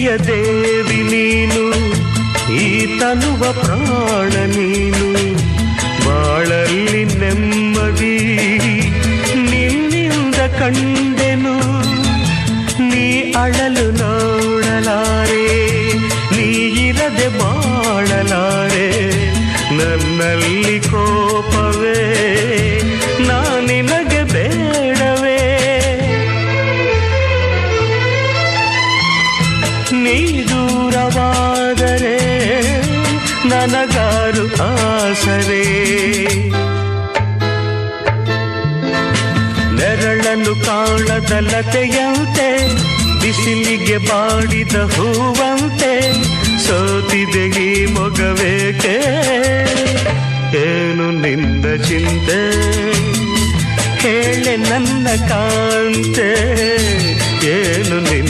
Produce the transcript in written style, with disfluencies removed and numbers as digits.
ಪ್ರೀತಿಯ ದೇವಿ ನೀನು, ಈ ತನುವ ಪ್ರಾಣ ನೀನು, ಬಾಳಲ್ಲಿ ನೆಮ್ಮದಿ ನಿನ್ನಿಂದ ಕಂಡೆನು. ನೀ ಅಳಲು ನೋಡಲಾರೆ, ನೀ ಇರದೆ ಬಾಳಲಾರೆ, ನನ್ನಲ್ಲಿ ಕೋಪವೇ ನಾನಿನಗೆ ಬೇಡವೇ. ನೀ ದೂರವಾದರೆ ನನಗಾರು ಆಸರೆ, ನೆರಳನ್ನು ಕಾಣದ ಲತೆಯಂತೆ, ಬಿಸಿಲಿಗೆ ಬಾಡಿದ ಹೂವಂತೆ, ಸೋತಿದೆ ಈ ಮೊಗವೇಕೆ, ಏನು ನಿನ್ನ ಚಿಂತೆ, ಹೇಳೆ ನನ್ನ ಕಾಂತೆ, ಏನು ನಿನ್ನ